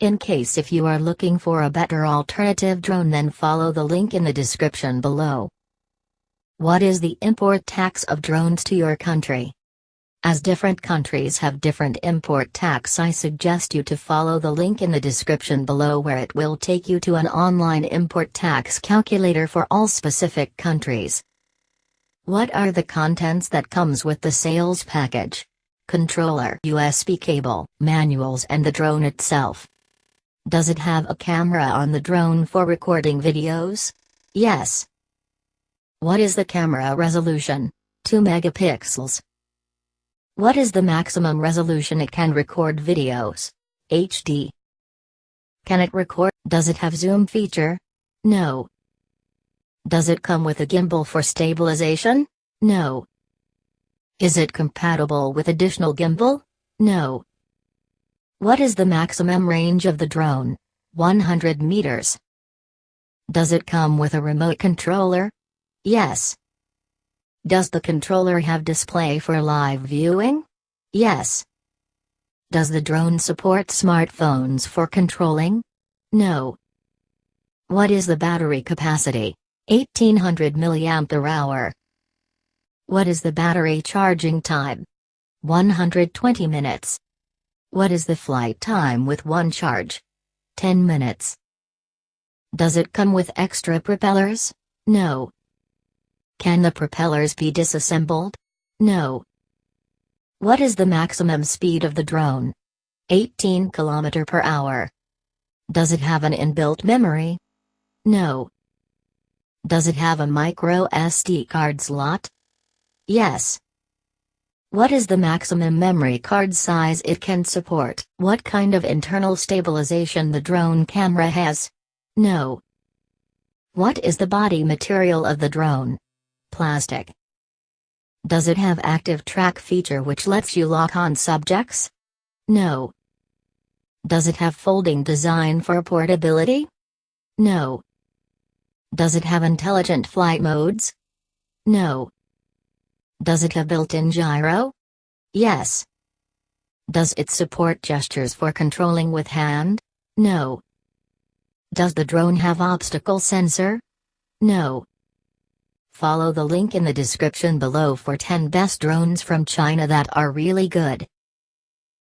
In case if you are looking for a better alternative drone, then follow the link in the description below. What is the import tax of drones to your country? As different countries have different import tax, I suggest you to follow the link in the description below, where it will take you to an online import tax calculator for all specific countries. What are the contents that comes with the sales package? Controller, USB cable, manuals and the drone itself. Does it have a camera on the drone for recording videos? Yes. What is the camera resolution? 2 megapixels. What is the maximum resolution it can record videos? HD. Can it record? Does it have zoom feature? No. Does it come with a gimbal for stabilization? No. Is it compatible with additional gimbal? No. What is the maximum range of the drone? 100 meters. Does it come with a remote controller? Yes. Does the controller have display for live viewing? Yes. Does the drone support smartphones for controlling? No. What is the battery capacity? 1800 mAh. What is the battery charging time? 120 minutes. What is the flight time with one charge? 10 minutes. Does it come with extra propellers? No. Can the propellers be disassembled? No. What is the maximum speed of the drone? 18 km per hour. Does it have an inbuilt memory? No. Does it have a micro SD card slot? Yes. What is the maximum memory card size it can support? What kind of internal stabilization the drone camera has? No. What is the body material of the drone? Plastic. Does it have active track feature which lets you lock on subjects? No. Does it have folding design for portability? No. Does it have intelligent flight modes? No. Does it have built-in gyro? Yes. Does it support gestures for controlling with hand? No. Does the drone have obstacle sensor? No. Follow the link in the description below for 10 best drones from China that are really good.